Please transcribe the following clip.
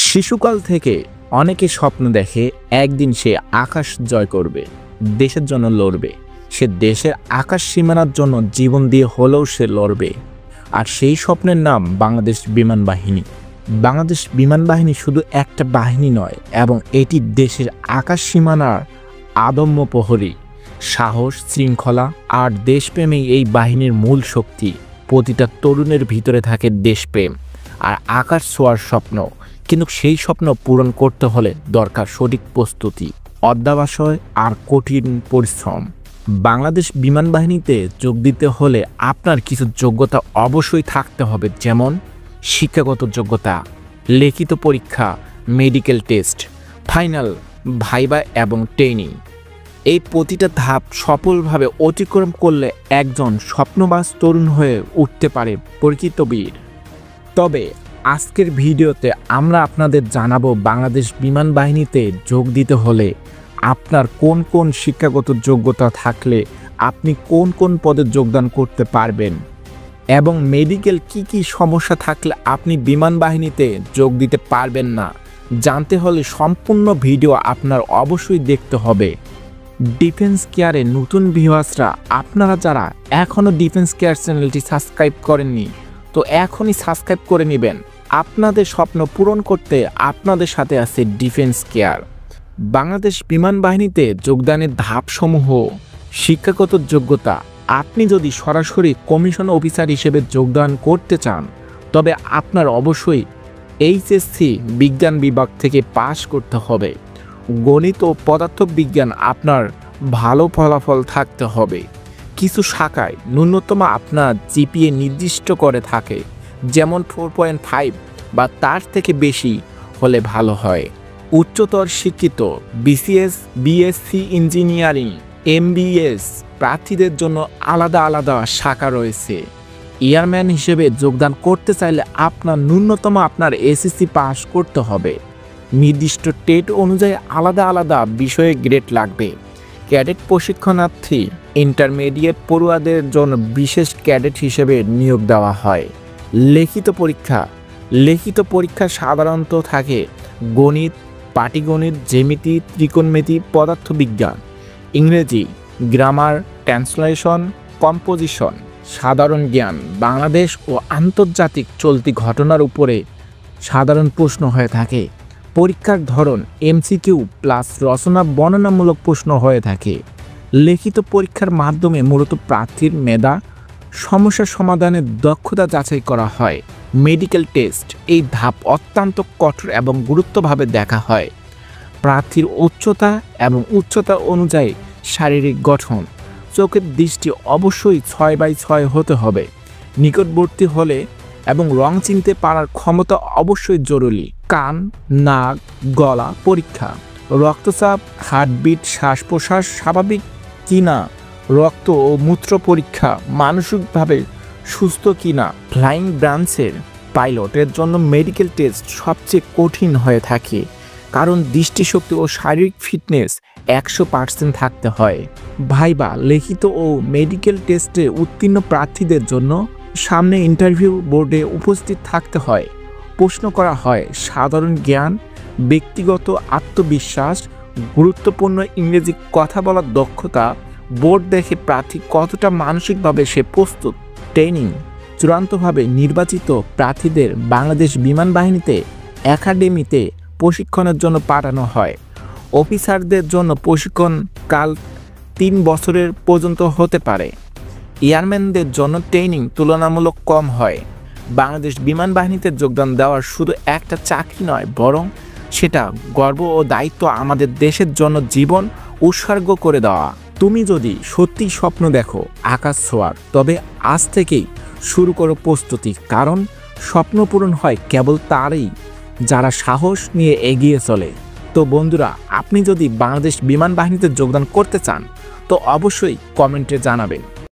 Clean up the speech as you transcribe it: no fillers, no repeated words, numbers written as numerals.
শিশুকাল থেকে অনেকে স্বপ্ন দেখে একদিন সে আকাশ জয় করবে, দেশের জন্য লড়বে। সে দেশের আকাশ সীমানার জন্য জীবন দিয়ে হলেও সে লড়বে। আর সেই স্বপ্নের নাম বাংলাদেশ বিমান বাহিনী। বাংলাদেশ বিমান বাহিনী শুধু একটা বাহিনী নয়, এবং এটি দেশের আকাশ সীমানার আদম্য প্রহরী। সাহস, শৃঙ্খলা আর দেশপ্রেমেই এই বাহিনীর মূল শক্তি। প্রতিটা তরুণের ভিতরে থাকে দেশপ্রেম আর আকাশ ছোঁয়ার স্বপ্ন, কিন্তু সেই স্বপ্ন পূরণ করতে হলে দরকার সঠিক প্রস্তুতি, অধ্যাবসায় আর কঠিন পরিশ্রম। বাংলাদেশ বিমান বাহিনীতে যোগ দিতে হলে আপনার কিছু যোগ্যতা অবশ্যই থাকতে হবে, যেমন শিক্ষাগত যোগ্যতা, লিখিত পরীক্ষা, মেডিকেল টেস্ট, ফাইনাল ভাইবা এবং ট্রেনিং। এই প্রতিটা ধাপ সফলভাবে অতিক্রম করলে একজন স্বপ্নবাজ তরুণ হয়ে উঠতে পারে প্রকৃত বীর। তবে আজকের ভিডিওতে আমরা আপনাদের জানাবো বাংলাদেশ বিমান বাহিনীতে যোগ দিতে হলে আপনার কোন কোন শিক্ষাগত যোগ্যতা থাকলে আপনি কোন কোন পদে যোগদান করতে পারবেন, এবং মেডিকেল কি সমস্যা থাকলে আপনি বিমান বাহিনীতে যোগ দিতে পারবেন না। জানতে হলে সম্পূর্ণ ভিডিও আপনার অবশ্যই দেখতে হবে। ডিফেন্স কেয়ারে নতুন ভিউয়ার্সরা, আপনারা যারা এখনও ডিফেন্স কেয়ার চ্যানেলটি সাবস্ক্রাইব করেননি, তো এখনই সাবস্ক্রাইব করে নেবেন। আপনাদের স্বপ্ন পূরণ করতে আপনাদের সাথে আছে ডিফেন্স কেয়ার। বাংলাদেশ বিমান বাহিনীতে যোগদানের ধাপসমূহ। শিক্ষাগত যোগ্যতা। আপনি যদি সরাসরি কমিশন অফিসার হিসেবে যোগদান করতে চান, তবে আপনার অবশ্যই এইচএসসি বিজ্ঞান বিভাগ থেকে পাশ করতে হবে। গণিত ও পদার্থ বিজ্ঞান আপনার ভালো ফলাফল থাকতে হবে। কিছু শাখায় ন্যূনতম আপনার জিপিএ নির্দিষ্ট করে থাকে, যেমন 4.5 বা তার থেকে বেশি হলে ভালো হয়। উচ্চতর শিক্ষিত। বিসিএস, বিএসসি ইঞ্জিনিয়ারিং, এমবিএস প্রার্থীদের জন্য আলাদা আলাদা শাখা রয়েছে। এয়ারম্যান হিসেবে যোগদান করতে চাইলে আপনার ন্যূনতম আপনার এসএসসি পাস করতে হবে। নির্দিষ্ট টেট অনুযায়ী আলাদা আলাদা বিষয়ে গ্রেড লাগবে। ক্যাডেট প্রশিক্ষণার্থী। ইন্টারমিডিয়েট পড়ুয়াদের জন্য বিশেষ ক্যাডেট হিসেবে নিয়োগ দেওয়া হয়। লিখিত পরীক্ষা। লিখিত পরীক্ষা সাধারণত থাকে গণিত, পাটিগণিত, জ্যামিতি, ত্রিকোণমিতি, পদার্থবিজ্ঞান, ইংরেজি, গ্রামার, ট্রান্সলেশন, কম্পোজিশন, সাধারণ জ্ঞান। বাংলাদেশ ও আন্তর্জাতিক চলতি ঘটনার উপরে সাধারণ প্রশ্ন হয়ে থাকে। পরীক্ষার ধরন এমসিকিউ প্লাস রচনা বর্ণনামূলক প্রশ্ন হয়ে থাকে। লিখিত পরীক্ষার মাধ্যমে মূলত প্রার্থীর মেধা, সমস্যা সমাধানের দক্ষতা যাচাই করা হয়। Medical test. এই ধাপ অত্যন্ত কঠোর এবং গুরুত্বভাবে দেখা হয়। প্রার্থীর উচ্চতা এবং উচ্চতা অনুযায়ী শারীরিক গঠন। চোখের দৃষ্টি অবশ্যই 6/6 হতে হবে। নিকটবর্তী হলে এবং রং চিনতে পারার ক্ষমতা অবশ্যই জরুরি। কান, নাক, গলা পরীক্ষা। রক্তচাপ, হার্টবিট, শ্বাস প্রশ্বাস স্বাভাবিক কিনা, রক্ত ও মূত্র পরীক্ষা। মানসিকভাবে সুস্থ কিনা। ফ্লাইং ব্রাঞ্চের পাইলটের জন্য মেডিকেল টেস্ট সবচেয়ে কঠিন হয়ে থাকে, কারণ দৃষ্টিশক্তি ও শারীরিক ফিটনেস 100% থাকতে হয়। ভাইবা। লিখিত ও মেডিকেল টেস্টে উত্তীর্ণ প্রার্থীদের জন্য সামনে ইন্টারভিউ বোর্ডে উপস্থিত থাকতে হয়। প্রশ্ন করা হয় সাধারণ জ্ঞান, ব্যক্তিগত আত্মবিশ্বাস, গুরুত্বপূর্ণ ইংরেজি কথা বলার দক্ষতা। বোর্ড দেখে প্রার্থী কতটা মানসিকভাবে সে প্রস্তুত। ট্রেনিং। চূড়ান্তভাবে নির্বাচিত প্রার্থীদের বাংলাদেশ বিমান বাহিনীতে একাডেমিতে প্রশিক্ষণের জন্য পাঠানো হয়। অফিসারদের জন্য প্রশিক্ষণকাল 3 বছরের পর্যন্ত হতে পারে। এয়ারম্যানদের জন্য ট্রেনিং তুলনামূলক কম হয়। বাংলাদেশ বিমান বাহিনীতে যোগদান দেওয়ার শুধু একটা চাকরি নয়, বরং সেটা গর্ব ও দায়িত্ব, আমাদের দেশের জন্য জীবন উৎসর্গ করে দেওয়া। তুমি যদি সত্যি স্বপ্ন দেখো আকাশ ছোঁয়ার, তবে আজ থেকেই শুরু করো প্রস্তুতি, কারণ স্বপ্ন পূরণ হয় কেবল তারই যারা সাহস নিয়ে এগিয়ে চলে। তো বন্ধুরা, আপনি যদি বাংলাদেশ বিমান বাহিনীতে যোগদান করতে চান, তো অবশ্যই কমেন্টে জানাবেন।